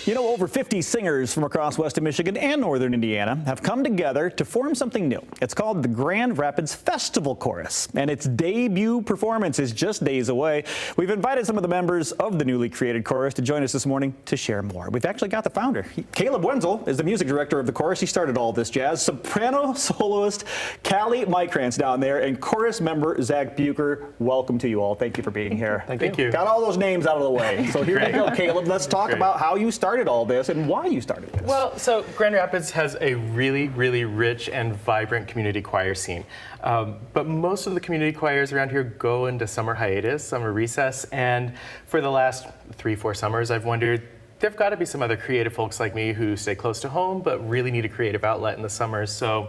You know, over 50 singers from across western Michigan and northern Indiana have come together to form something new. It's called the Grand Rapids Festival Chorus, and its debut performance is just days away. We've invited some of the members of the newly created chorus to join us this morning to share more. We've actually got the founder. Caleb Wenzel is the music director of the chorus. He started all this jazz. Soprano soloist Callie Mykrantz down there, and chorus member Zach Bucher. Welcome to you all. Thank you for being here. Thank you. Got all those names out of the way. So here you go, Caleb. Let's talk about how you started all this and why you started this. Well, so Grand Rapids has a really, really rich and vibrant community choir scene. But most of the community choirs around here go into summer hiatus, summer recess, and for the last 3-4 summers, I've wondered, there've got to be some other creative folks like me who stay close to home, but really need a creative outlet in the summers. So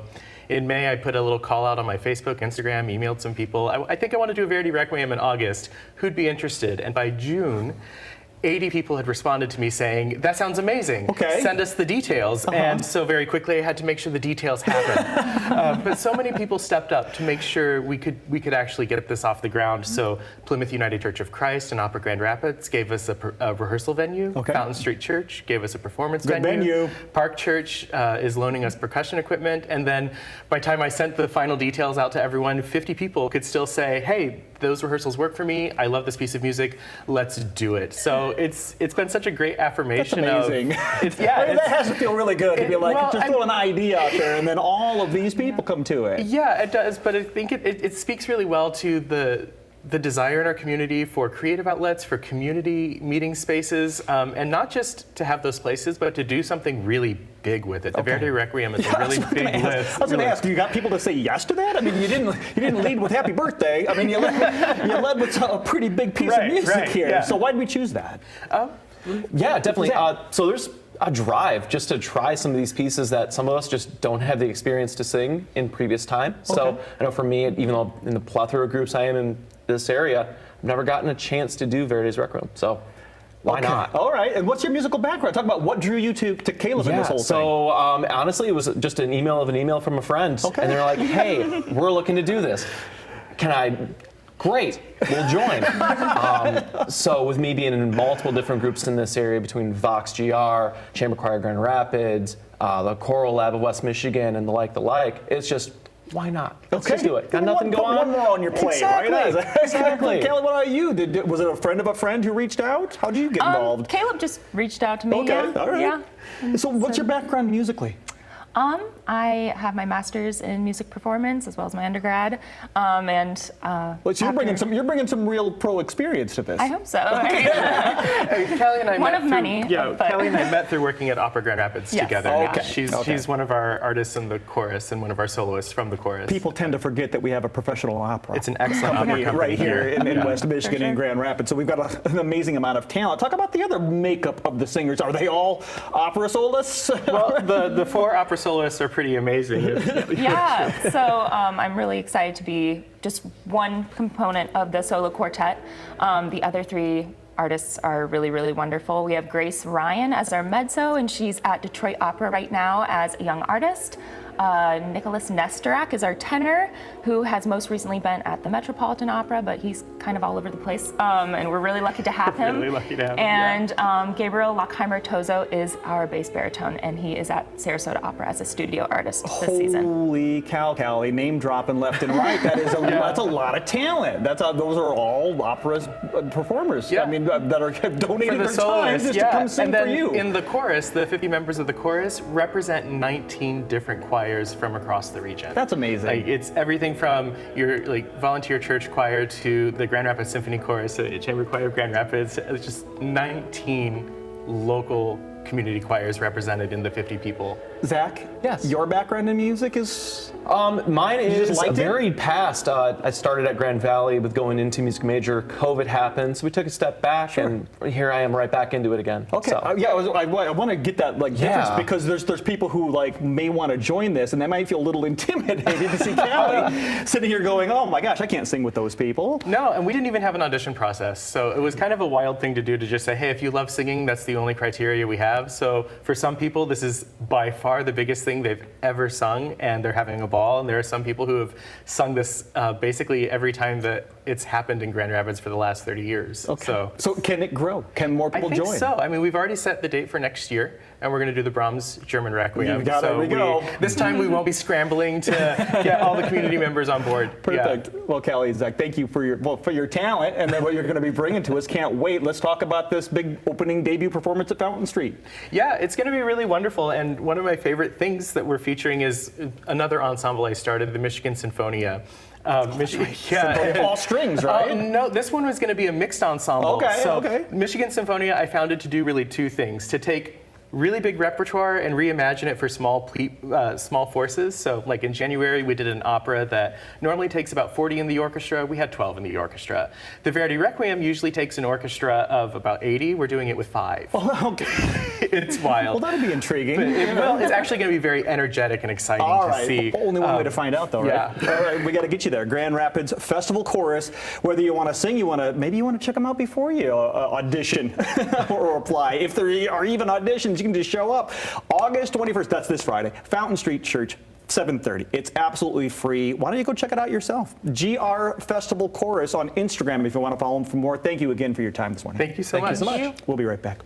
in May, I put a little call out on my Facebook, Instagram, emailed some people. I think I want to do a Verdi Requiem in August. Who'd be interested? And by June, 80 people had responded to me saying, that sounds amazing. Okay. Send us the details. And so very quickly I had to make sure the details happened. But so many people stepped up to make sure we could actually get this off the ground. So Plymouth United Church of Christ and Opera Grand Rapids gave us a rehearsal venue. Okay. Fountain Street Church gave us a performance Good venue. Park Church is loaning us percussion equipment. And then by the time I sent the final details out to everyone, 50 people could still say, hey, those rehearsals work for me. I love this piece of music. Let's do it. So it's been such a great affirmation. That's amazing. That has to feel really good to be like, just throw an idea out there and then all of these people come to it. Yeah, it does. But I think it speaks really well to the desire in our community for creative outlets, for community meeting spaces, and not just to have those places, but to do something really big with it. The Verdi Requiem is a really big list. I was going to ask, you got people to say yes to that? I mean, you didn't lead with Happy Birthday. I mean, you led with a pretty big piece of music here. Yeah. So why did we choose that? Yeah, definitely. So there's a drive just to try some of these pieces that some of us just don't have the experience to sing in previous time. So I know for me, even though in the plethora of groups I am in this area, I've never gotten a chance to do Verdi's Requiem. So why not? All right. And what's your musical background? Talk about what drew you to Caleb in this whole thing. So honestly, it was just an email from a friend. And they're like, hey, we're looking to do this. Great, we'll join. So with me being in multiple different groups in this area between Vox GR, Chamber Choir Grand Rapids, the Choral Lab of West Michigan, and the like, it's just, why not? Let's just do it. Got nothing going on. One more on your plate, right? Exactly. Caleb, what about you? Was it a friend of a friend who reached out? How did you get involved? Caleb just reached out to me. Okay, yeah. all right. Yeah. So what's your background musically? I have my master's in music performance as well as my undergrad, so you're bringing some real pro experience to this. I hope so. Callie and I One met of many. Callie and I met through working at Opera Grand Rapids together. Okay. She's one of our artists in the chorus and one of our soloists from the chorus. People tend to forget that we have a professional opera. It's an excellent company opera right here in West Michigan and Grand Rapids. So we've got an amazing amount of talent. Talk about the other makeup of the singers. Are they all opera soloists? Well, the 4 opera soloists are pretty amazing. Yeah, so I'm really excited to be just one component of the solo quartet. The other 3 artists are really, really wonderful. We have Grace Ryan as our mezzo, and she's at Detroit Opera right now as a young artist. Nicholas Nestorak is our tenor, who has most recently been at the Metropolitan Opera, but he's kind of all over the place, and we're really lucky to have him. Really lucky to have him. And Gabriel Lockheimer Tozo is our bass baritone, and he is at Sarasota Opera as a studio artist this season. Holy cow, Callie, name dropping left and right. That is that's a lot of talent. Those are all opera's performers. Yeah. I mean, that are donating for the their time just to come sing and then for you. In the chorus, the 50 members of the chorus represent 19 different choirs from across the region. That's amazing. Like, it's everything from your volunteer church choir to the Grand Rapids Symphony Chorus, Chamber Choir of Grand Rapids. It's just 19 local community choirs represented in the 50 people. Zach, yes. Your background in music is? Mine is a varied past. I started at Grand Valley with going into music major. COVID happened, so we took a step back, and here I am right back into it again. Okay. So. I want to get that difference because there's people who may want to join this, and they might feel a little intimidated to see Callie sitting here going, "Oh my gosh, I can't sing with those people." No, and we didn't even have an audition process, so it was kind of a wild thing to do to just say, "Hey, if you love singing, that's the only criteria we have." So for some people, this is by far the biggest thing they've ever sung, and they're having a ball. And there are some people who have sung this basically every time that it's happened in Grand Rapids for the last 30 years. Okay. So can it grow? Can more I people think join? so. I mean, we've already set the date for next year, and we're going to do the Brahms German Requiem. You got it. So We go. this time we won't be scrambling to get all the community members on board. Perfect. Yeah. Well, Kelly and Zach, thank you for your talent and then what you're going to be bringing to us. Can't wait. Let's talk about this big opening debut performance at Fountain Street. Yeah, it's going to be really wonderful. And one of my favorite things that we're featuring is another ensemble I started, the Michigan Sinfonia. All strings, right? No, this one was going to be a mixed ensemble. Okay. Michigan Sinfonia I founded to do really two things: to take really big repertoire and reimagine it for small forces. So like in January, we did an opera that normally takes about 40 in the orchestra. We had 12 in the orchestra. The Verdi Requiem usually takes an orchestra of about 80. We're doing it with 5. Okay. It's wild. Well, that'll be intriguing. Well, it's actually going to be very energetic and exciting All to right. see. Only one way to find out, though, right? Yeah. All right, we got to get you there. Grand Rapids Festival Chorus. Whether you want to sing, maybe you want to check them out before you audition or apply. If there are even auditions, you can just show up. August 21st. That's this Friday. Fountain Street Church. 7:30. It's absolutely free. Why don't you go check it out yourself? GR Festival Chorus on Instagram if you want to follow them for more. Thank you again for your time this morning. Thank you so much. We'll be right back.